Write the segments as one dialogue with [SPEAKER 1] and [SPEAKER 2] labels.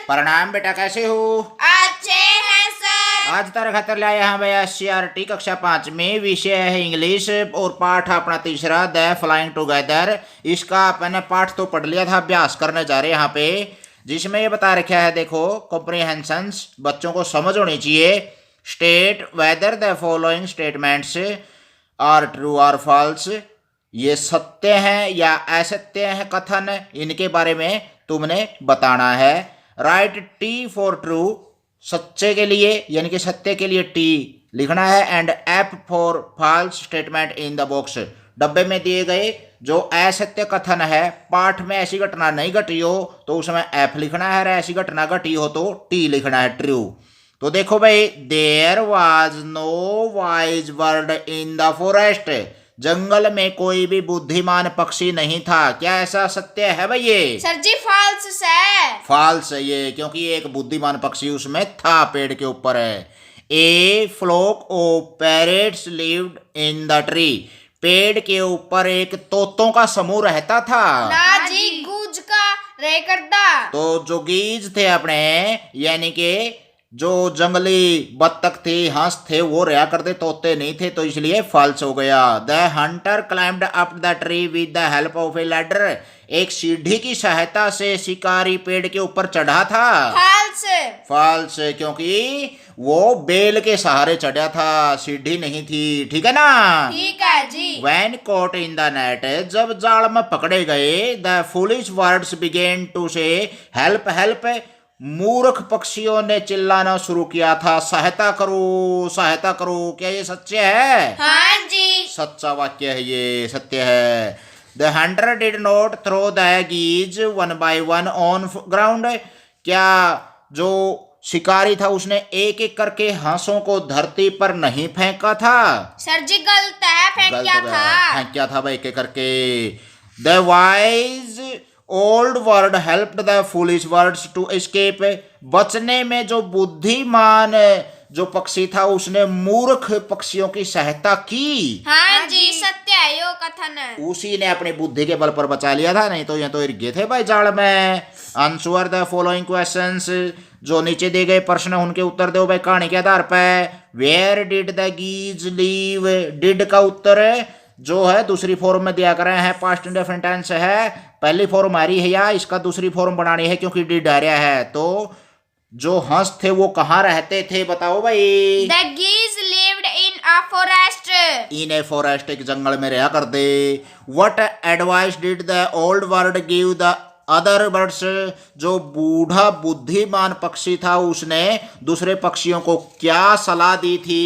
[SPEAKER 1] प्रणाम बेटा, कैसे हो?
[SPEAKER 2] अच्छे हैं सर।
[SPEAKER 1] आज तारा खातर लाए हैं भैया CRT कक्षा 5 में। विषय है इंग्लिश और पाठ अपना तीसरा द फ्लाइंग टुगेदर। इसका अपन पाठ तो पढ़ लिया था, अभ्यास करने जा रहे हैं यहाँ पे, जिसमें ये बता रखा है, देखो, कॉम्प्रिहेंशंस बच्चों को समझ होनी चाहिए। State whether the following statements are true और फॉल्स, ये सत्य हैं या असत्य हैं कथन, इनके बारे में तुमने बताना है। राइट T फॉर ट्रू, सच्चे के लिए यानी कि सत्य के लिए T लिखना है, and F for false statement in the box. डब्बे में दिए गए जो असत्य कथन है, पाठ में ऐसी घटना नहीं घटी हो तो उसमें F लिखना है, और ऐसी घटना घटी हो तो T लिखना है, ट्रू। तो देखो भाई, there was no wise bird in the forest, जंगल में कोई भी बुद्धिमान पक्षी नहीं था। क्या ऐसा सत्य है भाई? ये
[SPEAKER 2] सर जी फॉल्स है।
[SPEAKER 1] फॉल्स है ये, क्योंकि एक बुद्धिमान पक्षी उसमें था, पेड़ के ऊपर है। A flock of parrots lived in the tree, पेड़ के ऊपर एक तोतों का समूह रहता था।
[SPEAKER 2] ना जी गूंज का रह करता।
[SPEAKER 1] तो जो गीज थे अपने, यानी कि जो जंगली बत्तख थे, हंस थे, वो रहा करते, तोते नहीं थे, तो इसलिए फॉल्स हो गया। The Hunter climbed up the tree with the help of A ladder, एक सीढ़ी की सहायता से शिकारी पेड़ के ऊपर चढ़ा था।
[SPEAKER 2] फॉल्स।
[SPEAKER 1] फॉल्स, क्योंकि वो बेल के सहारे चढ़ा था, सीढ़ी नहीं थी। ठीक है ना?
[SPEAKER 2] ठीक है जी।
[SPEAKER 1] When caught in the net, जब जाल में पकड़े गए, the foolish birds began to say help help, मूर्ख पक्षियों ने चिल्लाना शुरू किया था, सहायता करो सहायता करो। क्या ये सच्चे है?
[SPEAKER 2] हाँ जी।
[SPEAKER 1] सच्चा वाक्य है ये, सत्य है। The hunter did not throw the geese one by one on ground, क्या जो शिकारी था उसने एक एक करके हंसों को धरती पर नहीं फेंका था?
[SPEAKER 2] सर जी गलत है, फेंक क्या था?
[SPEAKER 1] फेंक क्या था भाई, एक एक करके। The wise old bird helped the foolish birds to escape, बचने में जो बुद्धिमान जो पक्षी था उसने मूर्ख पक्षियों की सहायता की।
[SPEAKER 2] हाँ जी सत्य है यो कथन।
[SPEAKER 1] उसी ने अपनी बुद्धि के बल पर बचा लिया था, नहीं तो ये तो गिर गए थे भाई जाल में। आंसर द फॉलोइंग क्वेश्चंस, जो नीचे दिए गए प्रश्न उनके उत्तर दो भाई कहानी के आधार पर। Where did the geese live, did का उत्तर जो है दूसरी फॉर्म में दिया कर रहे हैं, पास्ट इंडेफिनिट टेंस है। पहली फॉर्म हमारी है या इसका दूसरी फॉर्म बनानी है, क्योंकि डिड आ रहा है। तो जो हंस थे वो कहाँ रहते थे बताओ भाई?
[SPEAKER 2] The geese lived in a forest.
[SPEAKER 1] In a forest, एक जंगल में रहा करते। What advice did the old bird give the other birds, जो बूढ़ा बुद्धिमान पक्षी था उसने दूसरे पक्षियों को क्या सलाह दी थी?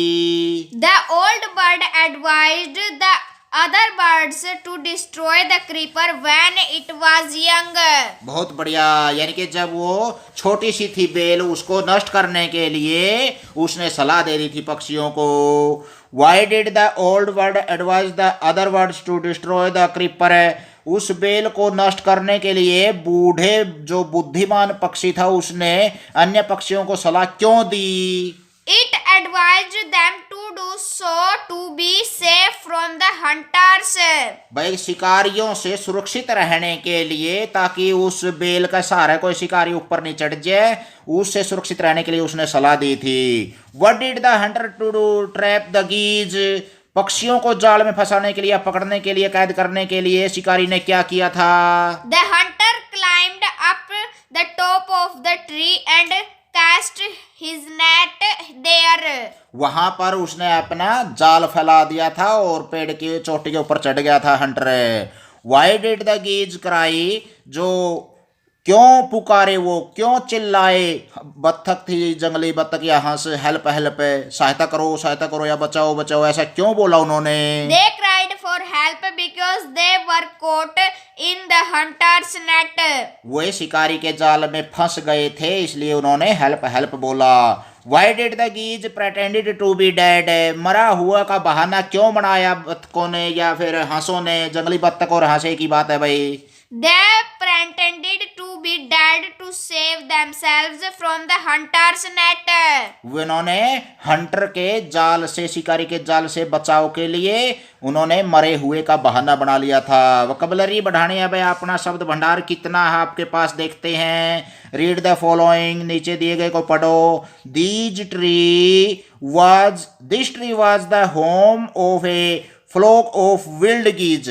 [SPEAKER 2] The old bird advised the other birds to destroy the creeper when it was young.
[SPEAKER 1] बहुत बढ़िया, यानी कि जब वो छोटी सी थी बेल, उसको नष्ट करने के लिए उसने सलाह दे दी थी पक्षियों को। Why did the old bird advise the other birds to destroy the creeper, उस बेल को नष्ट करने के लिए बूढ़े जो बुद्धिमान पक्षी था उसने अन्य पक्षियों को सलाह क्यों दी?
[SPEAKER 2] It advised them to do so to be safe from the hunters.
[SPEAKER 1] भाई शिकारियों से सुरक्षित रहने के लिए, ताकि उस बेल का सहारा कोई शिकारी ऊपर नहीं चढ़ जाए, उससे सुरक्षित रहने के लिए उसने सलाह दी थी। What did the hunter to do trap the geese, पक्षियों को जाल में फंसाने के लिए, पकड़ने के लिए, कैद करने के लिए शिकारी ने क्या किया था?
[SPEAKER 2] The hunter climbed up the top of the tree and cast his net there.
[SPEAKER 1] वहां पर उसने अपना जाल फैला दिया था और पेड़ की चोटी के ऊपर चढ़ गया था hunter. Why did the geese cry, जो क्यों पुकारे, वो क्यों चिल्लाए? बत्तख थी, जंगली बत्तख या हंस, हेल्प हेल्प, सहायता करो या बचाओ बचाओ, ऐसा क्यों बोला उन्होंने?
[SPEAKER 2] They cried for help because they were caught in the hunter's net.
[SPEAKER 1] वे शिकारी के जाल में फंस गए थे, इसलिए उन्होंने हेल्प हेल्प बोला। Why did the geese pretended to be dead, मरा हुआ का बहाना क्यों बनाया बत्तखों ने या फिर हंसों ने? जंगली बत्तख और हंसे की बात है भाई।
[SPEAKER 2] They pretended to be dead to to save themselves from the hunter's net.
[SPEAKER 1] उन्होंने हंटर के जाल से, शिकारी के जाल से बचाव के लिए उन्होंने मरे हुए का बहाना बना लिया था। वोकैबुलरी बढ़ाने अब अपना शब्द भंडार कितना है आपके पास देखते हैं। रीड द फॉलोइंग, नीचे दिए गए को पढ़ो। This tree was the home of a flock of wild geese.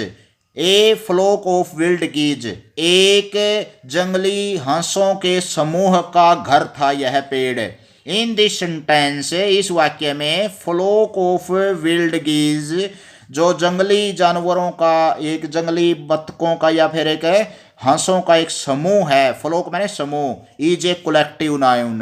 [SPEAKER 1] A flock of wild geese, एक जंगली हंसों के समूह का घर था यह पेड़। इन दिस सेंटेंस, इस वाक्य में फ्लॉक ऑफ विल्ड गीज जो जंगली जानवरों का, एक जंगली बतखों का या फिर एक हंसों का एक समूह है। फ्लॉक मैंने समूह, इज ए कलेक्टिव नाउन,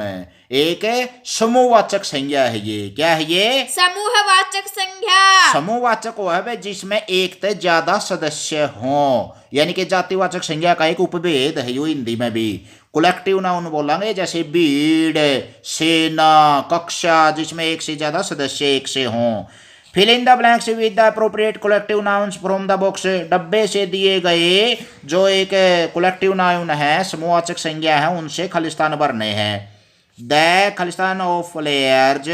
[SPEAKER 1] एक समूहवाचक संज्ञा है। ये क्या है? ये
[SPEAKER 2] समूहवाचक संज्ञा।
[SPEAKER 1] समूहवाचक वो है जिसमें एक से ज्यादा सदस्य हों, यानी कि जातिवाचक संज्ञा का एक उपभेद है यो हिंदी में भी। कलेक्टिव नाउन बोलेंगे जैसे भीड़, सेना, कक्षा, जिसमें एक से ज्यादा सदस्य एक से हों। Fill in the blanks with the appropriate collective nouns from the box. डब्बे से दिए गए जो एक कलेक्टिव नाउन है, समूहवाचक संज्ञा है, उनसे खालिस्तान भरने हैं। द खालिस्तान ऑफ प्लेयर्स,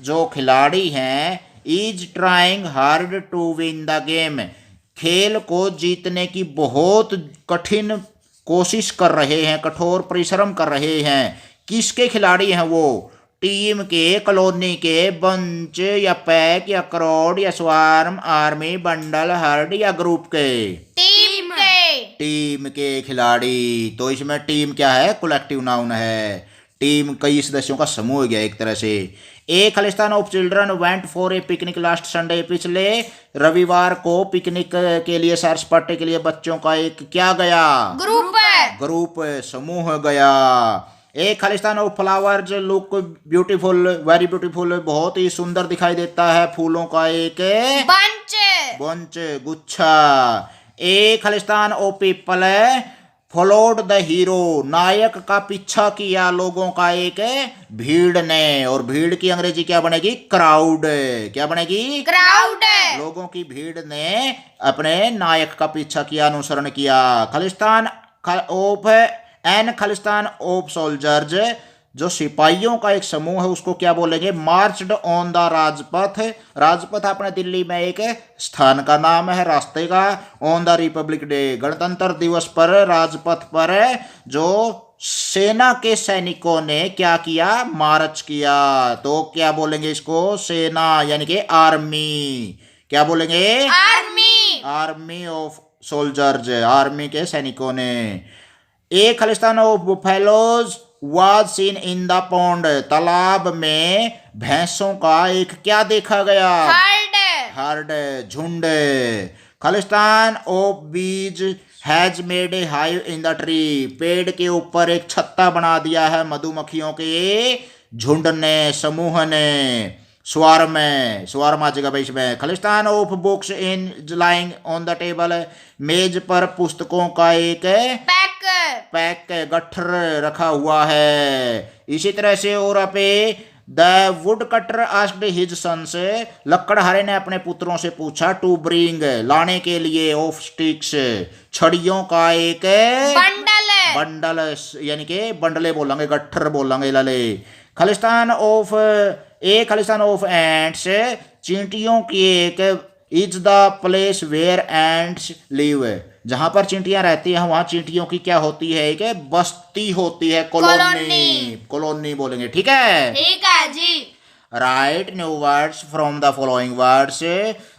[SPEAKER 1] जो खिलाड़ी हैं, is trying hard to win the game, खेल को जीतने की बहुत कठिन कोशिश कर रहे हैं, कठोर परिश्रम कर रहे हैं। किसके खिलाड़ी हैं वो? टीम के, कॉलोनी के, बंच या पैक या क्राउड या स्वार्म, आर्मी, बंडल, हर्ड या ग्रुप के? टीम के खिलाड़ी। तो इसमें टीम क्या है? कलेक्टिव नाउन है। टीम कई सदस्यों का समूह गया एक तरह से। ए खालिस्तान of children went for a picnic last Sunday, पिछले रविवार को पिकनिक के लिए, सैर सपाटे के लिए बच्चों का एक क्या गया? ग्रुप, समूह गया। ए खालिस्तान of flowers look beautiful, very beautiful, बहुत ही सुंदर दिखाई देता है, फूलों का एक बंच, गुच्छा। ए खालिस्तान of people followed the hero, नायक का पीछा किया लोगों का एक भीड़ ने, और भीड़ की अंग्रेजी क्या बनेगी? क्राउड। क्या बनेगी? क्राउड। लोगों की भीड़ ने अपने नायक का पीछा किया, अनुसरण किया। Khalistan of Khalistan of soldiers, जो सिपाहियों का एक समूह है, उसको क्या बोलेंगे? Marched on the Rajpath. Rajpath अपने दिल्ली में एक स्थान का नाम है, रास्ते का। ऑन द रिपब्लिक डे, गणतंत्र दिवस पर राजपथ पर जो सेना के सैनिकों ने क्या किया? मार्च किया। तो क्या बोलेंगे इसको? सेना, यानी कि आर्मी। क्या बोलेंगे? आर्मी ऑफ सोल्जर्स, आर्मी के सैनिकों ने। ए खालिस्तान of buffaloes was seen in the pond, तालाब में भैंसों का एक क्या देखा गया? हर्ड, झुंड। खालिस्तान ऑफ बीज has made a hive in the tree, पेड़ के ऊपर एक छत्ता बना दिया है मधुमक्खियों के झुंड ने, समूह ने। स्वार्म आ जाएगा बीच में। Khalistan of books in lying on the table, मेज पर पुस्तकों का एक पैक गट्ठर रखा हुआ है। इसी तरह से और पे the woodcutter asked his sons, लकड़हारे ने अपने पुत्रों से पूछा, टू ब्रिंग, लाने के लिए, ऑफ स्टिक्स, छड़ियों का एक बंडल, यानी कि बंडले बोलेंगे, गट्ठर बोलेंगे लाले। खालिस्तान ऑफ एंट्स, चींटियों की एक, is the place where ants live, जहां पर चींटियां रहती हैं वहां चींटियों की क्या होती है? एक बस्ती होती है, कॉलोनी बोलेंगे। ठीक है
[SPEAKER 2] जी।
[SPEAKER 1] Write new words from the following words,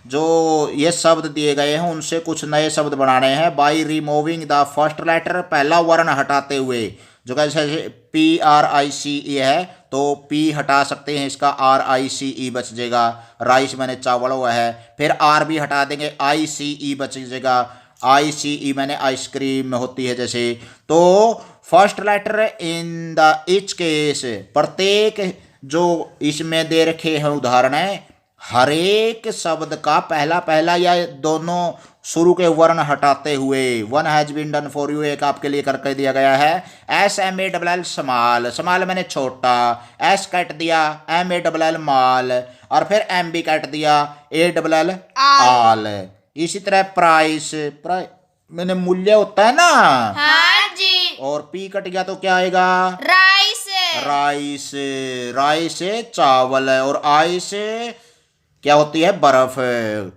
[SPEAKER 1] जो ये शब्द दिए गए हैं उनसे कुछ नए शब्द बनाने हैं। By removing the first letter, पहला वर्ण हटाते हुए, जो कैसे PRICE है तो P हटा सकते हैं, इसका RICE बच जाएगा। राइस मैंने चावल हुआ है। फिर R भी हटा देंगे, ICE बच जाएगा। ICE मैंने आइसक्रीम होती है जैसे। तो first letter in the each case, प्रत्येक जो इसमें दे रखे हैं उदाहरण है, हर एक शब्द का पहला या दोनों शुरू के वर्ण हटाते हुए, one has been done for you, एक आपके लिए करके दिया गया है। SMALL स्मॉल, स्मॉल मैंने छोटा, S कट दिया, MALL माल, और फिर M भी कट दिया, ALL आल। इसी तरह प्राइस मैंने मूल्य होता है ना,
[SPEAKER 2] हाँ जी,
[SPEAKER 1] और पी कट गया तो क्या आएगा?
[SPEAKER 2] राइस।
[SPEAKER 1] राइस। राइस चावल है, और आइस क्या होती है? बर्फ।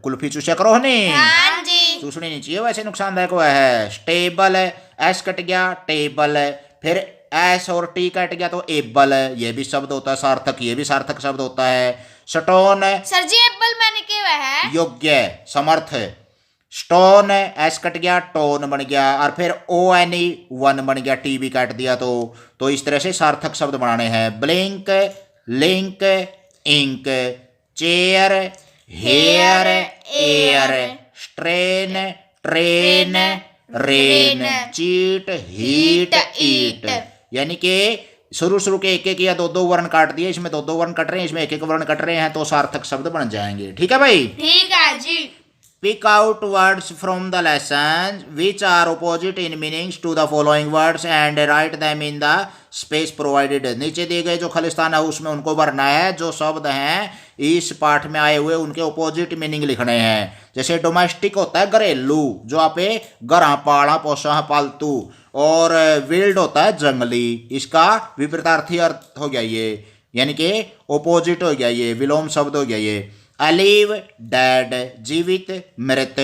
[SPEAKER 1] कुल्फी चूसा करो नहीं?
[SPEAKER 2] हाँ जी।
[SPEAKER 1] चूसनी नहीं चाहिए, वैसे नुकसानदायक हुआ है। स्टेबल है, एस कट गया टेबल है, फिर एस और टी कट गया तो एबल है, ये भी शब्द होता है सार्थक, ये भी सार्थक शब्द होता है। स्टोन है,
[SPEAKER 2] सर जी एप्पल मैंने क्या है?
[SPEAKER 1] योग्य समर्थ। स्टोन है, एस कट गया टोन बन गया, और फिर ओ एन ई वन बन गया, टी भी काट दिया तो इस तरह से सार्थक शब्द बनाने हैं। Blink, link, ink, chair, hair, air, strain, train, rain, cheat, heat, eat. यानी कि शुरू के एक या दो वर्ण काट दिए, इसमें दो वर्ण कट रहे हैं, इसमें एक वर्ण कट रहे हैं, तो सार्थक शब्द बन जाएंगे। ठीक है भाई?
[SPEAKER 2] ठीक है जी।
[SPEAKER 1] Pick out words from the lesson which are opposite in meanings to the following words and write them in the space provided। नीचे दिए गए जो खालिस्तान है उसमें उनको भरना है, जो शब्द हैं इस पाठ में आए हुए उनके ऑपोजिट मीनिंग लिखने हैं। जैसे डोमेस्टिक होता है घरेलू, जो आप घरा पाला पोसा पालतू, और विल्ड होता है जंगली, इसका विपरीतार्थी अर्थ हो गया ये, यानी कि ओपोजिट हो गया ये, विलोम शब्द हो गया ये। अलीव डेड, जीवित मृत,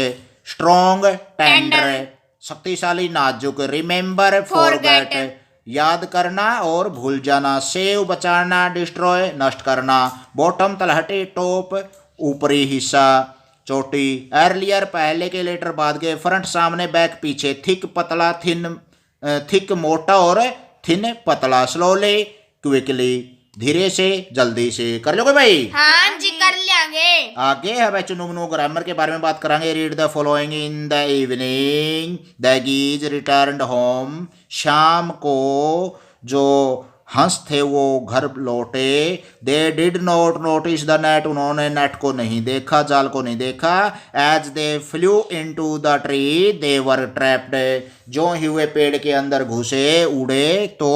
[SPEAKER 1] स्ट्रॉन्ग टेंडर, शक्तिशाली नाजुक, रिमेंबर फॉरगेट, याद करना और भूल जाना, सेव बचाना, डिस्ट्रॉय नष्ट करना, बॉटम तलहटी, टॉप ऊपरी हिस्सा, चोटी, अर्लियर पहले के, लेटर बाद के, फ्रंट सामने, बैक पीछे, थिक पतला, थिन थिक मोटा और थिन पतला, स्लोली क्विकली धीरे से जल्दी से। कर लोगे भाई?
[SPEAKER 2] हाँ जी कर लेंगे।
[SPEAKER 1] आगे है भाई चुनु ग्रामर के बारे में बात करेंगे। Read the following in the evening the geese returned home. शाम को जो हंस थे वो घर लौटे। They did not notice the net, उन्होंने नेट को नहीं देखा, जाल को नहीं देखा। As they flew into the tree they were trapped, जो ही वे पेड़ के अंदर घुसे उड़े तो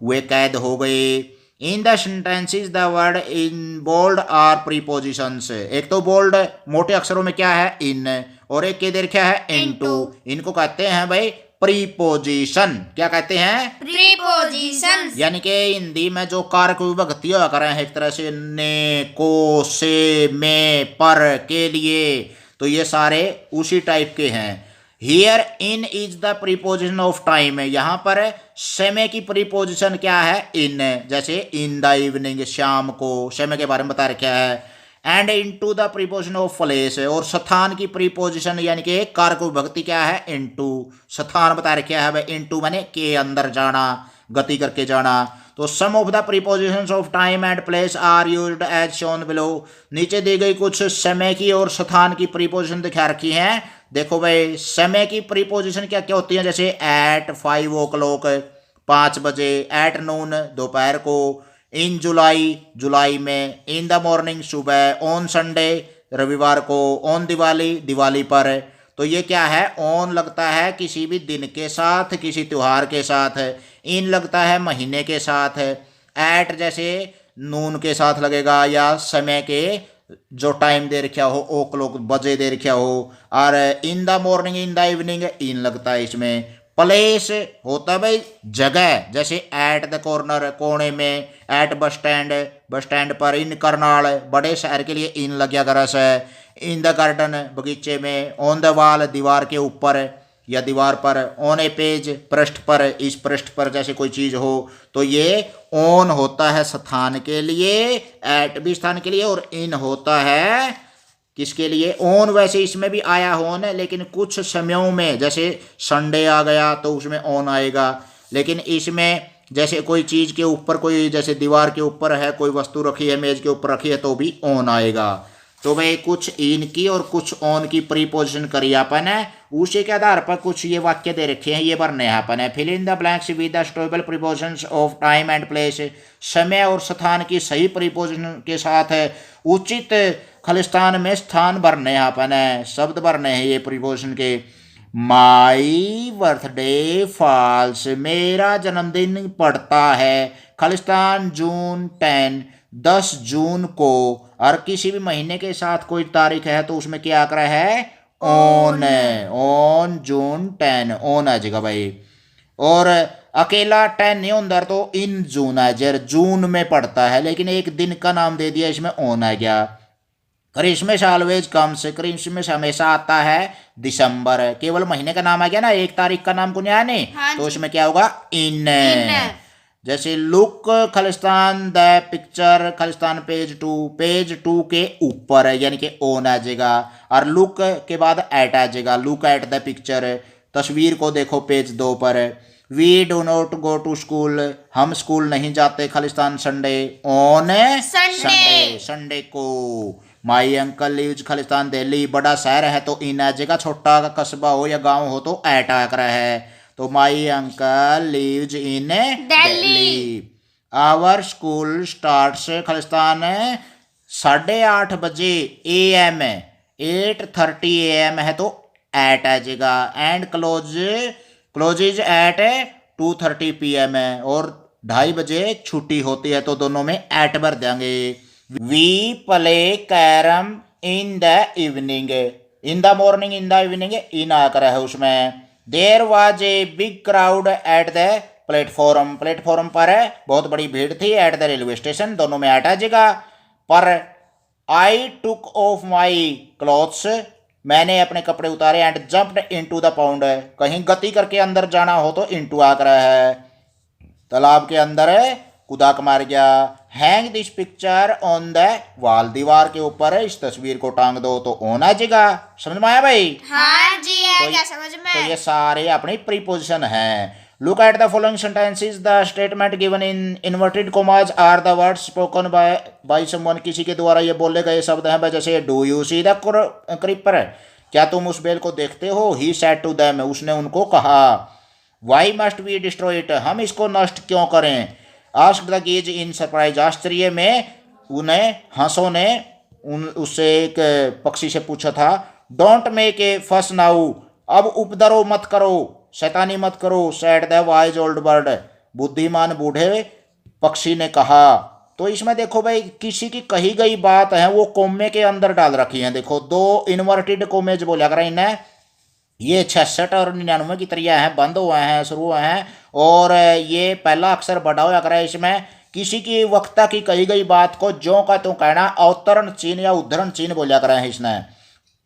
[SPEAKER 1] वे कैद हो गए। In the sentences the word in bold are prepositions. एक तो बोल्ड मोटे अक्षरों में क्या है? इन, और एक के देर क्या है? इनटू। इनको कहते हैं भाई प्रीपोजिशन। क्या कहते हैं?
[SPEAKER 2] प्रीपोजिशन।
[SPEAKER 1] यानी कि हिंदी में जो कारक विभक्ति हुआ करें हैं एक तरह से ने, को, से, में, पर, के लिए, तो ये सारे उसी टाइप के हैं। Here in is the preposition of time. यहाँ पर समय की प्रीपोजिशन क्या है? इन। जैसे इन द इवनिंग, शाम को, समय के बारे में बता रखा है। And into the preposition of place, और स्थान की प्रीपोजिशन यानी कि कारक विभक्ति क्या है? इनटू। स्थान बता रखा है भाई, इनटू माने के अंदर जाना, गति करके जाना। तो some of the prepositions of time and place are used as shown below. नीचे दी गई कुछ समय की और स्थान की प्रीपोजिशन दिखा रखी हैं। देखो भाई, समय की प्रीपोजिशन क्या क्या होती है? जैसे एट 5 o'clock 5 बजे, एट नून दोपहर को, इन जुलाई जुलाई में, इन द मॉर्निंग सुबह, ऑन संडे रविवार को, ऑन दिवाली दिवाली पर। तो ये क्या है? ऑन लगता है किसी भी दिन के साथ, किसी त्योहार के साथ। इन लगता है महीने के साथ। एट जैसे नून के साथ लगेगा, या समय के जो टाइम दे रखा हो, ओ क्लॉक बजे दे रखा हो। और इन the morning in the evening इन लगता है इसमें। प्लेस होता है भाई जगह, जैसे एट द कॉर्नर कोने में, एट बस स्टैंड पर, इन करनाल बड़े शहर के लिए इन लग गया करस है। इन द गार्डन बगीचे में, ऑन द वॉल दीवार के ऊपर या दीवार पर, ऑन ए पेज पृष्ठ पर, इस पृष्ठ पर जैसे कोई चीज़ हो। तो ये ऑन होता है स्थान के लिए, एट भी स्थान के लिए, और इन होता है किसके लिए? ऑन। वैसे इसमें भी आया ऑन, लेकिन कुछ समयों में जैसे संडे आ गया तो उसमें ऑन आएगा। लेकिन इसमें जैसे कोई चीज़ के ऊपर, कोई जैसे दीवार के ऊपर है कोई वस्तु रखी है, मेज के ऊपर रखी है, तो भी ऑन आएगा। तो भाई कुछ इन की और कुछ ऑन की प्रीपोजिशन करी अपन है, उसी के आधार पर कुछ ये वाक्य दे रखे हैं, ये भरने हैं अपन है। Fill in the blanks with the suitable prepositions of time and place. समय और स्थान की सही प्रीपोजिशन के साथ उचित खालिस्तान में स्थान भरने हैं अपन है, शब्द भरने हैं ये प्रीपोजिशन के। माई बर्थडे फॉल्स, मेरा जन्मदिन पड़ता है, खालिस्तान जून 10 जून को। और किसी भी महीने के साथ कोई तारीख है तो उसमें क्या कर रहा है? ऑन। ऑन जून 10 ऑन आ जाएगा भाई। और अकेला 10 नहीं होता तो इन जून है जर जून में पड़ता है, लेकिन एक दिन का नाम दे दिया, इसमें ओन आ गया। क्रिसमस ऑलवेज कम्स, क्रिसमस हमेशा आता है दिसंबर, केवल महीने का नाम आ गया ना, 1 तारीख का नाम को नहीं आया नहीं,
[SPEAKER 2] हाँ
[SPEAKER 1] तो इसमें क्या होगा इन।
[SPEAKER 2] इन।
[SPEAKER 1] जैसे look Khalistan the picture, Khalistan page 2 के ऊपर है, यानी कि ओन आ जाएगा, और लुक के बाद एट आ जाएगा, लुक एट द पिक्चर, तस्वीर को देखो पेज 2 पर। We do not go to school, हम स्कूल नहीं जाते खालिस्तान संडे ऑन
[SPEAKER 2] संडे।
[SPEAKER 1] संडे को। माई अंकल लिव्स खालिस्तान दिल्ली, बड़ा शहर है तो इन आ जाएगा, छोटा कस्बा हो या गांव हो तो एट आ कर है, तो my uncle lives in Delhi. Our school starts खालिस्तान 8:30 बजे AM, 8:30 AM है तो एट आ जाएगा, एंड क्लोजेज एट 2:30 PM है, और 2:30 बजे छुट्टी होती है, तो दोनों में एट भर देंगे। We play carrom in the evening, in the morning, in the evening in आकर है उसमें। There was a big crowd at the platform, platform पर बहुत बड़ी भीड़ थी, एट द रेलवे स्टेशन, दोनों में एट आ जाएगा। पर आई टुक ऑफ माई क्लॉथ्स, मैंने अपने कपड़े उतारे, and jumped into the pound, कहीं गति करके अंदर जाना हो तो इनटू आकर है, तालाब के अंदर कूदाक मार गया। Hang this picture on the wall, दीवार के ऊपर इस तस्वीर को टांग दो तो ऑन आ जाएगा। समझ में आया भाई?
[SPEAKER 2] हाँ जी है,
[SPEAKER 1] तो
[SPEAKER 2] क्या समझ में?
[SPEAKER 1] तो ये सारे अपनी प्रीपोजिशन हैं। Look at the following sentences, the statement given in inverted commas are the words spoken by someone, किसी के द्वारा ये बोले गए शब्द हैं। जैसे do you see the creeper, क्या तुम उस बेल को देखते हो? ही सेड टू देम, उसने उनको कहा। Why must we destroy it, हम इसको नष्ट क्यों करें? Asked the gaze in surprise, आश्चर्य में उन्हें हंसों ने उससे एक पक्षी से पूछा था। डोंट मेक ए फस नाउ, अब उपद्रव मत करो, शैतानी मत करो। Sad the wise old bird, बुद्धिमान बूढ़े पक्षी ने कहा। तो इसमें देखो भाई, किसी की कही गई बात है वो कोमे के अंदर डाल रखी है। देखो 2 इन्वर्टेड कोमेज बोला कर इन्हें, ये 66 और 99 की तरिया हैं, बंद हुए हैं, शुरू हुए हैं, और ये पहला अक्षर बड़ा हुआ कर इसमें किसी की वक्ता की कही गई बात को जो का तो कहना अवतरण चिन्ह या उद्धरण चिन्ह बोला कर है इसने।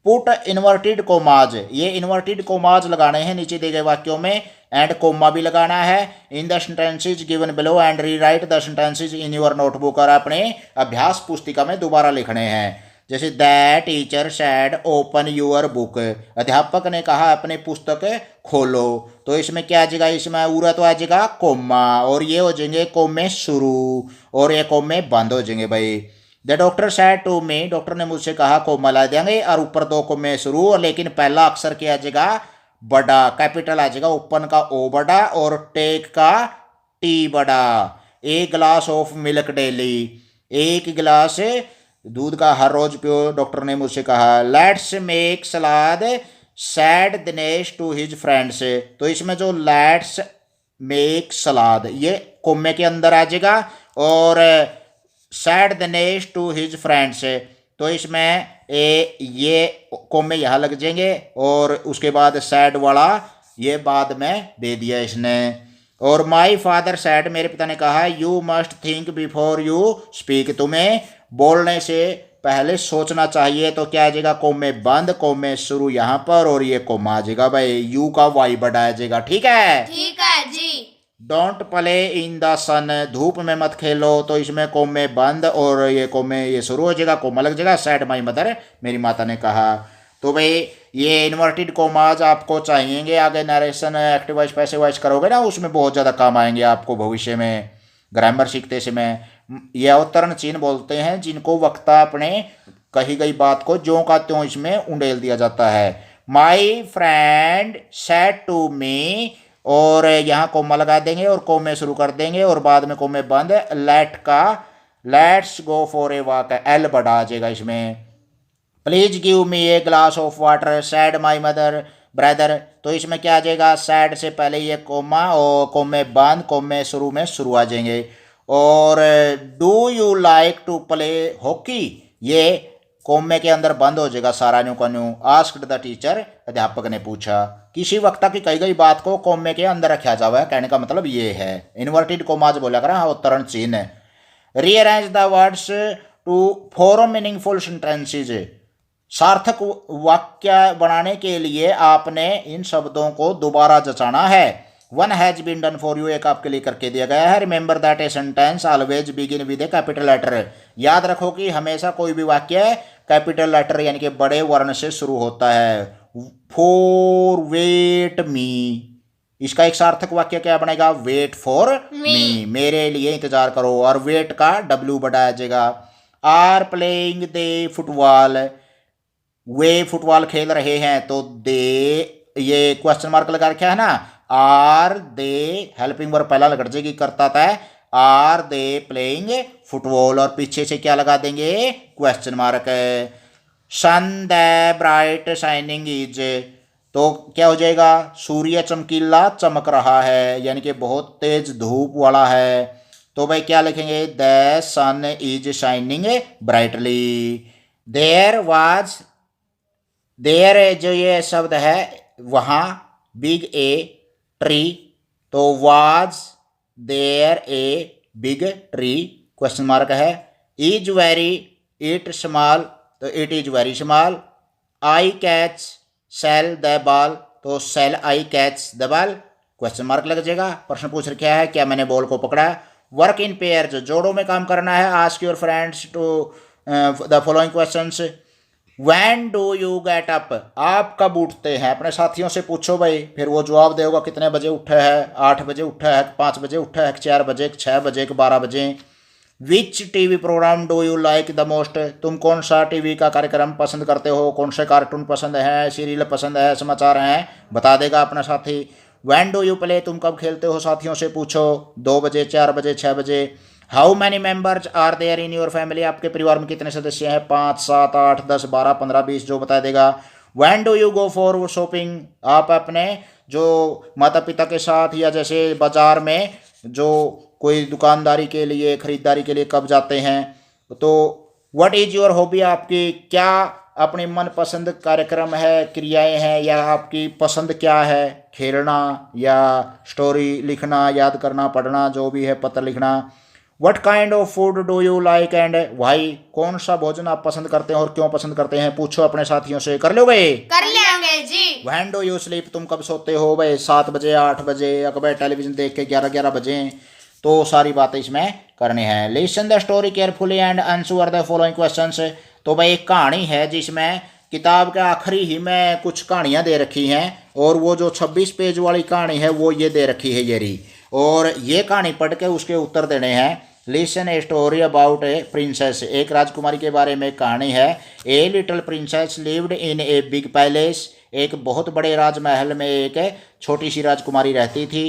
[SPEAKER 1] पुट इन्वर्टेड कोमाज, ये इन्वर्टेड कोमाज लगाने हैं नीचे दिए गए वाक्यों में, एंड कोमा भी लगाना है। In the sentences given below and rewrite the sentences in your notebook, और अपने अभ्यास पुस्तिका में दोबारा लिखने हैं। जैसे that teacher said open your book, अध्यापक ने कहा अपने पुस्तक खोलो, तो इसमें क्या आ जाएगा? इसमें उरा तो आ जाएगा कोमा, और ये हो जाएंगे कोमे शुरू, और ये कोमे बंद हो जाएंगे भाई। The doctor said to me, doctor ने मुझसे कहा, कोमा ला देंगे, और ऊपर 2 कोमे शुरू, लेकिन पहला अक्षर क्या आ जाएगा? बड़ा, कैपिटल आ जाएगा। ओपन का ओ बड़ा और टेक का टी बड़ा। A glass of milk daily, 1 गिलास दूध का हर रोज पियो, डॉक्टर ने मुझसे कहा। Let's make salad said Dinesh to his friends, तो इसमें जो लेट्स मेक सलाद ये कोमे के अंदर आ जाएगा, और said Dinesh to his friends, तो इसमें ये कोमे यहाँ लग जाएंगे, और उसके बाद सैड वाला ये बाद में दे दिया इसने। और माई फादर सैड, मेरे पिता ने कहा, you must think before you speak, तुम्हें बोलने से पहले सोचना चाहिए। तो क्या आ जाएगा? कोमे बंद, कोमे शुरू यहाँ पर, और ये कोमा आ जाएगा भाई, यू का वाई बड़ा आ जाएगा। ठीक है?
[SPEAKER 2] ठीक है जी।
[SPEAKER 1] डोंट प्ले इन द सन, धूप में मत खेलो, तो इसमें कोमे बंद और ये कोमे ये शुरू हो जाएगा, कोमा लग जाएगा। सैड माई मदर, मेरी माता ने कहा। तो भाई ये इन्वर्टेड कोमाज आपको चाहिएंगे, आगे narration active voice passive voice करोगे ना, उसमें बहुत ज़्यादा काम आएंगे आपको भविष्य में, ग्रामर सीखते समय। ये अवतरण चिन्ह बोलते हैं जिनको वक्ता अपने कही गई बात को ज्यों का त्यों इसमें उंडेल दिया जाता है। My friend said to me, और यहाँ कोमा लगा देंगे और कोमे शुरू कर देंगे, और बाद में कोमे बंद। लेट का let's go for a walk, L बड़ा आ जाएगा इसमें। Please give me a glass of water sad my mother brother, तो इसमें क्या आ जाएगा? सैड से पहले ये कोमा, और कोमे बंद, कोमे शुरू में शुरू आ जाएंगे। और do you like to play hockey, ये कोमे के अंदर बंद हो जाएगा सारा न्यू का न्यू। आस्क्ड द टीचर, अध्यापक ने पूछा। किसी वक्ता की कही गई बात को कोमे के अंदर रखा जावा, कहने का मतलब ये है। इन्वर्टेड कोमाज बोला करा अवतरण चिन्ह। Rearrange the words to form meaningful sentences, सार्थक वाक्य बनाने के लिए आपने इन शब्दों को दोबारा जचाना है। One has been done for you, एक आपके लिए करके दिया गया है। Remember that a sentence always begin with a capital letter, याद रखो कि हमेशा कोई भी वाक्य कैपिटल लेटर यानी कि बड़े वर्ण से शुरू होता है। फॉर वेट मी, इसका एक सार्थक वाक्य क्या बनेगा? वेट फॉर मी, मेरे लिए इंतजार करो। और वेट का डब्ल्यू बढ़ाया जाएगा। आर प्लेइंग दे फुटबॉल, वे फुटबॉल खेल रहे हैं, तो दे ये क्वेश्चन मार्क लगा रखा है ना। आर दे हेल्पिंग वर्ब पहला लग जाएगी, करता था। आर दे प्लेइंग फुटबॉल, और पीछे से क्या लगा देंगे? Question mark. Sun the bright shining is, तो क्या हो जाएगा? सूर्य चमकीला चमक रहा है, यानी कि बहुत तेज धूप वाला है। तो भाई क्या लिखेंगे? The sun is shining brightly. There जो ये शब्द है वहाँ बिग ए ट्री, तो was there a big tree, question mark है। इज वेरी इट स्मॉल, तो it is very small. I catch shall the ball, तो shall I catch the ball, question mark लग जाएगा। प्रश्न पूछ रखा है क्या मैंने बॉल को पकड़ा। वर्क इन पेयर्स, जोड़ों में काम करना है। Ask your friends to the following questions. When do you get up, आप कब उठते हैं? अपने साथियों से पूछो भाई, फिर वो जवाब देगा कितने बजे उठे है। 8 बजे उठा है, 5 बजे उठा है, 4 बजे, 6 बजे, 12 बजे। Which TV programme do you like the most, तुम कौन सा टीवी का कार्यक्रम पसंद करते हो? कौन से कार्टून पसंद है, सीरियल पसंद है, समाचार हैं, बता देगा अपना साथी। व्हेन डू यू प्ले, तुम कब खेलते हो? साथियों से पूछो। 2 बजे, 4 बजे, 6 बजे। How many members are there in your family, आपके परिवार में कितने सदस्य हैं? 5, 7, 8, 10, 12, 15, 20, जो बता देगा। When do you go for shopping, आप अपने जो माता पिता के साथ या जैसे बाजार में जो कोई दुकानदारी के लिए, खरीदारी के लिए कब जाते हैं? तो व्हाट इज योर हॉबी, आपकी क्या अपनी मनपसंद कार्यक्रम है, क्रियाएं हैं, या आपकी पसंद क्या है? खेलना या स्टोरी लिखना, याद करना, पढ़ना, जो भी है, पत्र लिखना। What kind of food do you like and why, कौन सा भोजन आप पसंद करते हैं और क्यों पसंद करते हैं? पूछो अपने साथियों से। कर लोगे?
[SPEAKER 2] कर लेंगे जी।
[SPEAKER 1] When do you sleep, तुम कब सोते हो भाई? 7 बजे, 8 बजे, अकबर टेलीविजन देख के 11 बजे। तो सारी बातें इसमें करनी है। Listen the story carefully and answer the following questions, तो भाई एक कहानी है जिसमें किताब के आखिरी ही में कुछ कहानियाँ दे रखी हैं, और वो जो 26 पेज वाली कहानी है वो ये दे रखी है ये रही, और ये कहानी पढ़ के उसके उत्तर देने हैं। Listen a story about A princess, एक राजकुमारी के बारे में कहानी है। A little princess lived in a big palace, एक बहुत बड़े राजमहल में एक छोटी सी राजकुमारी रहती थी।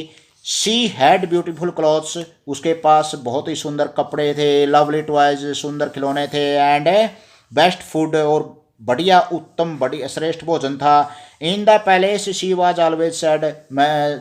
[SPEAKER 1] शी हैड ब्यूटीफुल क्लॉथ्स, उसके पास बहुत ही सुंदर कपड़े थे। लवली टॉयज, सुंदर खिलौने थे। एंड बेस्ट फूड, और बढ़िया उत्तम बड़ी श्रेष्ठ भोजन था। इन the palace she was always sad,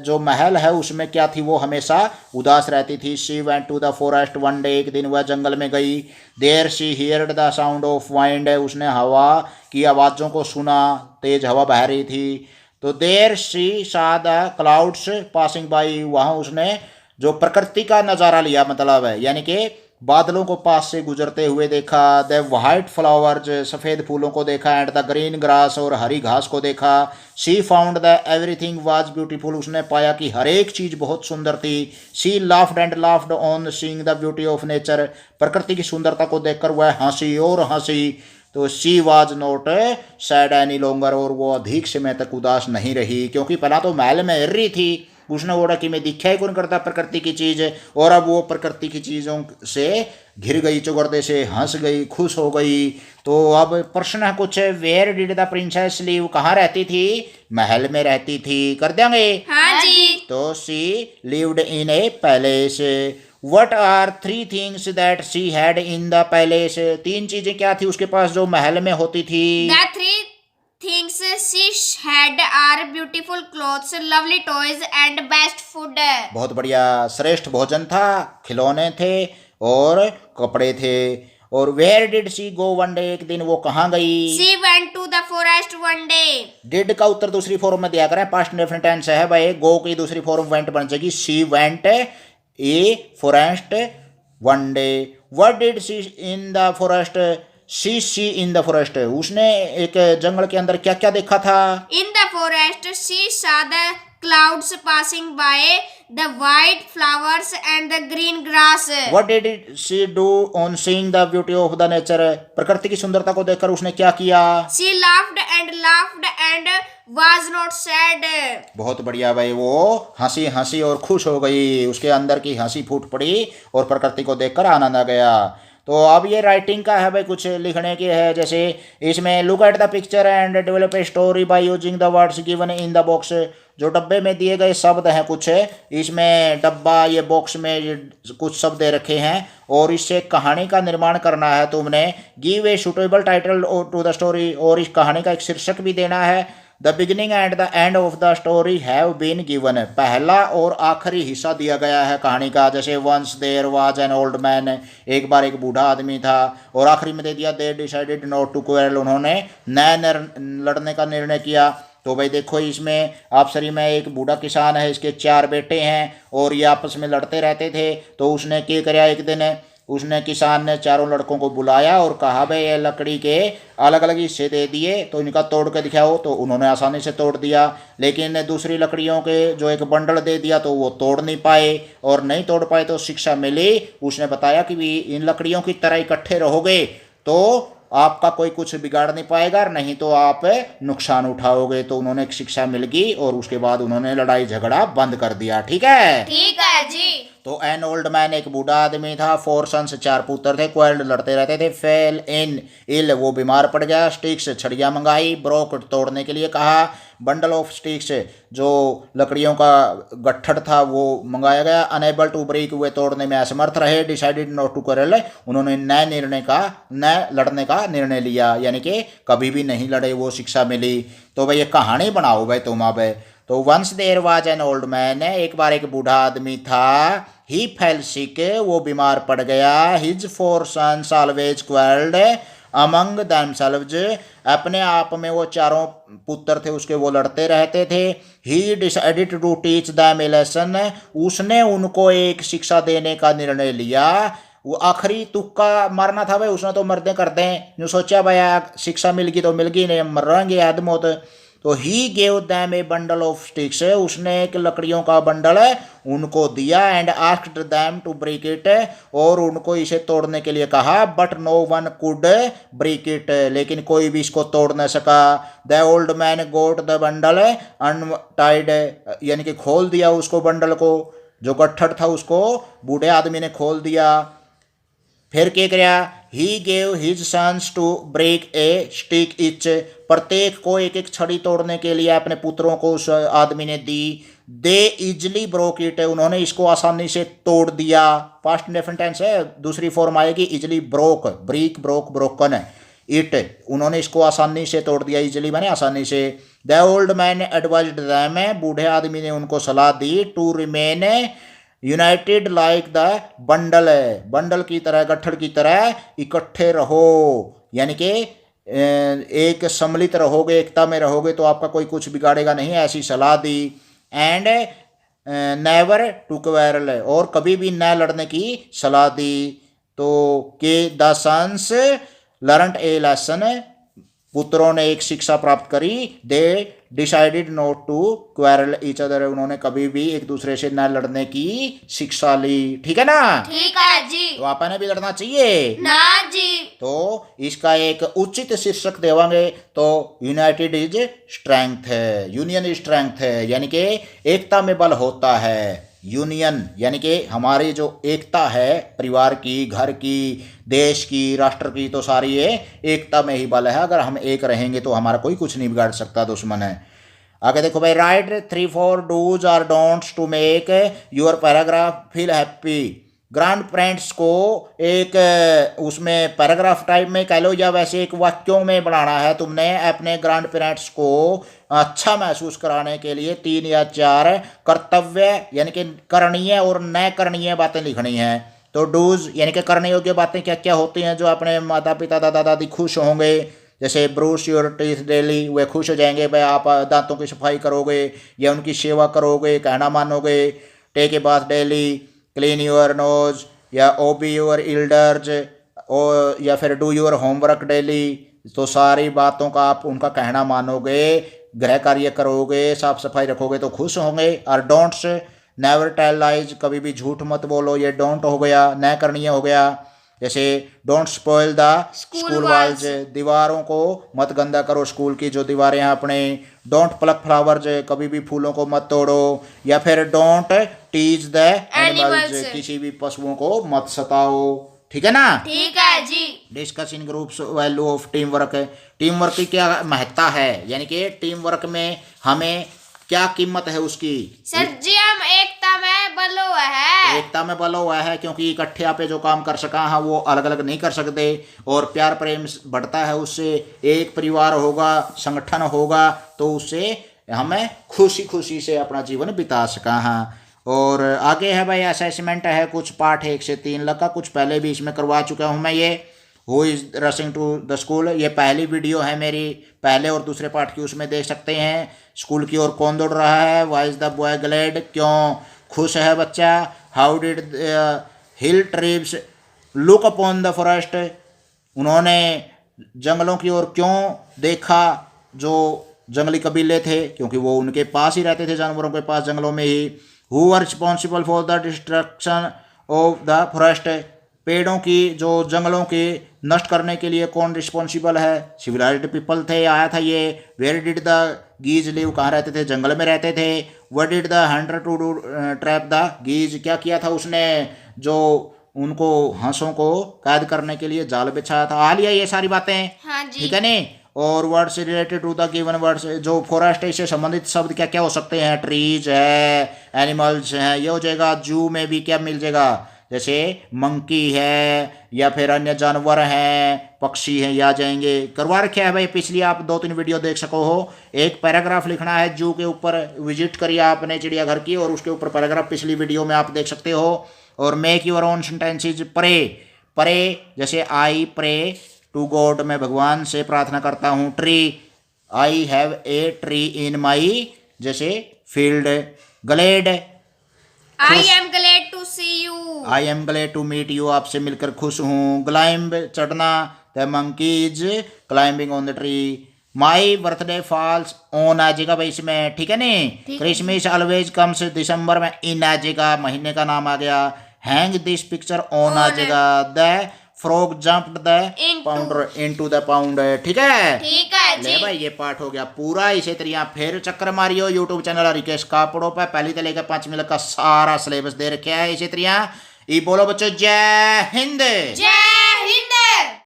[SPEAKER 1] जो महल है उसमें क्या थी? वो हमेशा उदास रहती थी। She went to the forest one day, एक दिन वह जंगल में गई। There she heard the sound of wind, उसने हवा की आवाज़ों को सुना, तेज हवा बह रही थी। तो देयर शी सा द क्लाउड्स पासिंग बाई, वहाँ उसने जो प्रकृति का नज़ारा लिया, मतलब है यानी कि बादलों को पास से गुजरते हुए देखा। द वाइट फ्लावर्स, सफ़ेद फूलों को देखा। एंड द ग्रीन ग्रास, और हरी घास को देखा। She found the everything was beautiful, उसने पाया कि हर एक चीज़ बहुत सुंदर थी। She laughed and laughed on seeing the beauty of nature, प्रकृति की सुंदरता को देखकर वह हंसी और हंसी। तो she was not sad any longer, और वो अधिक समय तक उदास नहीं रही, क्योंकि पहला तो महल में रही थी, उसने बोला कि मैं दिखा ही कौन करता प्रकृति की चीज़, और अब वो प्रकृति की चीज़ों से घिर गई, चौगरदे से हंस गई, खुश हो गई। तो अब प्रश्न है कुछ, where did the princess live, कहाँ रहती थी? महल में रहती थी। कर देंगे?
[SPEAKER 2] हाँ जी।
[SPEAKER 1] तो she lived in a palace. What are 3 things that she had in the palace, 3 चीज़ें क्या थी उसके पास जो महल में होती थी?
[SPEAKER 2] The 3 things she had are beautiful clothes, lovely toys and best food.
[SPEAKER 1] बहुत बढ़िया, श्रेष्ठ भोजन था, खिलौने थे और कपड़े थे। और where did she go one day, एक दिन वो कहाँ गई।
[SPEAKER 2] She went to the forest one day.
[SPEAKER 1] Did का उत्तर दूसरी फॉर्म में दिया करें, पास्ट इंडेफिनिट टेंस है भाई, गो की दूसरी फॉर्म वेंट बन जाएगी, she went a forest one day. What did see in the forest, see in the forest, उसने एक जंगल के अंदर क्या क्या देखा था।
[SPEAKER 2] In the forest, she saw the clouds passing by, the white flowers and the green grass.
[SPEAKER 1] What did she do on seeing the beauty of the nature, प्रकृति की सुंदरता को देखकर उसने क्या किया।
[SPEAKER 2] She laughed and was not sad.
[SPEAKER 1] बहुत बढ़िया भाई, वो हंसी हंसी और खुश हो गई, उसके अंदर की हंसी फूट पड़ी और प्रकृति को देखकर आनंद आ गया। तो अब ये राइटिंग का है भाई, कुछ लिखने की है, जैसे इसमें look at the picture and develop a story by using the words given in the box, जो डब्बे में दिए गए शब्द हैं कुछ, इसमें डब्बा ये बॉक्स में ये कुछ शब्द दे रखे हैं और इससे कहानी का निर्माण करना है तुमने। Give a suitable title to the story, और इस कहानी का एक शीर्षक भी देना है। The beginning and the end of the story have been given, पहला और आखिरी हिस्सा दिया गया है कहानी का, जैसे once there was an old man, एक बार एक बूढ़ा आदमी था, और आखिरी में दे दिया they decided not to quarrel, उन्होंने न लड़ने का निर्णय किया। तो भाई देखो, इसमें अप्सरी में एक बूढ़ा किसान है, इसके 4 बेटे हैं और ये आपस में लड़ते रहते थे। तो उसने क्या किया, एक दिन उसने किसान ने चारों लड़कों को बुलाया और कहा भाई ये लकड़ी के अलग अलग हिस्से दे दिए, तो इनका तोड़ के दिखाओ। तो उन्होंने आसानी से तोड़ दिया, लेकिन दूसरी लकड़ियों के जो एक बंडल दे दिया तो वो तोड़ नहीं पाए, और नहीं तोड़ पाए तो शिक्षा मिली। उसने बताया कि भी इन लकड़ियों की तरह इकट्ठे रहोगे तो आपका कोई कुछ बिगाड़ नहीं पाएगा, नहीं तो आप नुकसान उठाओगे। तो उन्होंने एक शिक्षा मिल गई और उसके बाद उन्होंने लड़ाई झगड़ा बंद कर दिया। ठीक है,
[SPEAKER 2] ठीक है जी।
[SPEAKER 1] तो एन ओल्ड मैन एक बूढ़ा आदमी था, 4 सन्स 4 पुत्र थे, क्वाइल्ड लड़ते रहते थे, फेल इन इल वो बीमार पड़ गया, स्टिक्स छड़ियाँ मंगाई, ब्रोक तोड़ने के लिए कहा, बंडल ऑफ स्टिक्स जो लकड़ियों का गट्ठड़ था वो मंगाया गया, अनेबल टू ब्रेक हुए तोड़ने में असमर्थ रहे, डिसाइडेड नॉट टू क्वेरल उन्होंने न लड़ने का निर्णय लिया, यानी कि कभी भी नहीं लड़े, वो शिक्षा मिली। तो भाई ये कहानी बनाओ भाई तुम अब। तो once there was an old man, एक बार एक बूढ़ा आदमी था, ही फेल सिक वो बीमार पड़ गया, his 4 sons always quarrelled among themselves अपने आप में वो चारों पुत्र थे उसके वो लड़ते रहते थे, he decided to teach them a lesson उसने उनको एक शिक्षा देने का निर्णय लिया। वो आखिरी तुक्का मारना था भाई, उसने तो मर्दे कर दें, जो सोचा भाई शिक्षा मिल गई तो मिल गई, नहीं मर रहेंगे आदमोत। तो he gave them a bundle of sticks उसने एक लकड़ियों का बंडल उनको दिया, and asked them to break it और उनको इसे तोड़ने के लिए कहा, but no one could break it लेकिन कोई भी इसको तोड़ न सका। The old man got the bundle untied यानी कि खोल दिया उसको, बंडल को जो गट्ठड़ था उसको बूढ़े आदमी ने खोल दिया। फिर क्या किया, he gave his sons to break a stick each प्रत्येक को एक एक छड़ी तोड़ने के लिए अपने पुत्रों को उस आदमी ने दी। दे इजली ब्रोक इट उन्होंने इसको आसानी से तोड़ दिया, पास्ट इंडेफिनिट टेंस है, दूसरी फॉर्म आएगी easily broke, break broke broken it, उन्होंने इसको आसानी से तोड़ दिया, इजली माने आसानी से। The old man advised them बूढ़े आदमी ने उनको सलाह दी, to remain united like the bundle bundle की तरह गट्ठड़ की तरह इकट्ठे रहो, यानी कि एक सम्मिलित रहोगे, एकता में रहोगे तो आपका कोई कुछ बिगाड़ेगा नहीं, ऐसी सलाह दी। एंड नेवर टू क्वेरल और कभी भी न लड़ने की सलाह दी। तो के the sons learned a lesson पुत्रों ने एक शिक्षा प्राप्त करी, they decided not to quarrel each other उन्होंने कभी भी एक दूसरे से न लड़ने की शिक्षा ली। ठीक है ना,
[SPEAKER 2] ठीक है जी।
[SPEAKER 1] तो आपने भी लड़ना चाहिए
[SPEAKER 2] ना जी।
[SPEAKER 1] तो इसका एक उचित शीर्षक देवांगे तो यूनाइटेड इज स्ट्रेंथ है, यूनियन इज स्ट्रेंथ है, यानी कि एकता में बल होता है। यूनियन यानी कि हमारी जो एकता है परिवार की, घर की, देश की, राष्ट्र की, तो सारी ये एकता में ही बल है। अगर हम एक रहेंगे तो हमारा कोई कुछ नहीं बिगाड़ सकता, दुश्मन है। आगे देखो भाई, राइट 3-4 डूज और don'ts to make your paragraph feel happy. Grandparents को एक उसमें पैराग्राफ टाइप में कह लो या वैसे एक वाक्यों में बनाना है तुमने, अपने ग्रैंड पेरेंट्स को अच्छा महसूस कराने के लिए 3 या 4 कर्तव्य यानी कि करणीय और न करणीय बातें लिखनी है। तो डूज यानी कि करने योग्य बातें क्या क्या होती हैं जो अपने माता पिता दादा दादी खुश होंगे, जैसे ब्रूश योर टीथ डेली, वे खुश हो जाएंगे भाई आप दांतों की सफाई करोगे या उनकी सेवा करोगे, कहना मानोगे। Take a bath daily, clean your nose, या ओबी योर एल्डर्स, और या फिर डू योर होमवर्क डेली। तो सारी बातों का आप उनका कहना मानोगे, गृह कार्य करोगे, साफ सफाई रखोगे तो खुश होंगे। और डोंट्स, नेवर टेल लाइज, कभी भी झूठ मत बोलो, ये डोंट हो गया, न करणीय हो गया। जैसे don't spoil the school walls, दीवारों को मत गंदा करो, स्कूल की जो दीवारें हैं अपने। डोंट प्लक फ्लावर्स, कभी भी फूलों को मत तोड़ो। या फिर डोंट टीज द एनिमल्स, किसी भी पशुओं को मत सताओ। ठीक है ना?
[SPEAKER 2] ठीक है जी।
[SPEAKER 1] Discuss in groups value of team work, team work की क्या महत्ता है, यानी कि टीम वर्क में हमें क्या कीमत है उसकी।
[SPEAKER 2] सर जी हम एकता में बलो है,
[SPEAKER 1] एकता में बलो हुआ है, क्योंकि इकट्ठे आपे जो काम कर सका है वो अलग अलग नहीं कर सकते। और प्यार प्रेम बढ़ता है उससे, एक परिवार होगा, संगठन होगा, तो उससे हमें खुशी खुशी से अपना जीवन बिता सका है। और आगे है भाई असेसमेंट है, कुछ पार्ट 1 से 3 लगा, कुछ पहले भी इसमें करवा चुका हूँ मैं। ये who is rushing to the school, ये पहली वीडियो है मेरी, पहले और दूसरे पार्ट की, उसमें देख सकते हैं। स्कूल की ओर कौन दौड़ रहा है, why is the boy glad, क्यों खुश है बच्चा। How did hill tribes look upon the forest, उन्होंने जंगलों की ओर क्यों देखा, जो जंगली कबीले थे, क्योंकि वो उनके पास ही रहते थे, जानवरों के पास, जंगलों में ही। Who are responsible for the destruction of the forest, पेड़ों की, जो जंगलों के नष्ट करने के लिए कौन रिस्पॉन्सिबल है, सिविलाइज्ड पीपल थे, आया था ये। Where did the geese live, कहाँ रहते थे, जंगल में रहते थे। What did the hunter to do trap the geese, क्या किया था उसने जो उनको हंसों को कैद करने के लिए जाल बिछाया था। आ लिया ये सारी बातें,
[SPEAKER 2] हाँ जी।
[SPEAKER 1] ठीक है नहीं। और words related to the given words, जो फॉरेस्ट है इससे संबंधित शब्द क्या क्या हो सकते हैं, ट्रीज है, एनिमल्स हैं, ये हो जाएगा। जू में भी क्या मिल जाएगा, जैसे मंकी है या फिर अन्य जानवर हैं, पक्षी हैं, ये आ जाएंगे। करवा रखे है भाई पिछली, आप 2-3 वीडियो देख सको हो। एक पैराग्राफ लिखना है, जू के ऊपर विजिट करिए आपने चिड़ियाघर की, और उसके ऊपर पैराग्राफ पिछली वीडियो में आप देख सकते हो। और make your own sentences, pray, pray जैसे आई प्रे टू गॉड, मैं भगवान से प्रार्थना करता हूँ। Tree, I have a tree in my जैसे field. Glad,
[SPEAKER 2] I am glad to see you,
[SPEAKER 1] I am glad to meet you, आपसे मिलकर खुश हूँ। क्लाइंब, चढ़ना, the monkeys climbing on the tree. My birthday falls on आ जाएगा भाई इसमें, ठीक है नहीं। क्रिसमस ऑलवेज कम्स, दिसंबर में इन आ जाएगा, महीने का नाम आ गया। हैंग दिस पिक्चर ऑन आ जाएगा। The frog jumped the pounder into the pound, ठीक है।
[SPEAKER 2] ठीक है जी।
[SPEAKER 1] ले भाई ये पाठ हो गया पूरा। इसी तरह फिर चक्कर मारियो यूट्यूब चैनल रिकेश कापड़ों पर, पहली से लेकर 5वीं तक का सारा सिलेबस दे रखा है। इसी तरह ये बोलो बच्चों, जय हिंद।
[SPEAKER 2] जय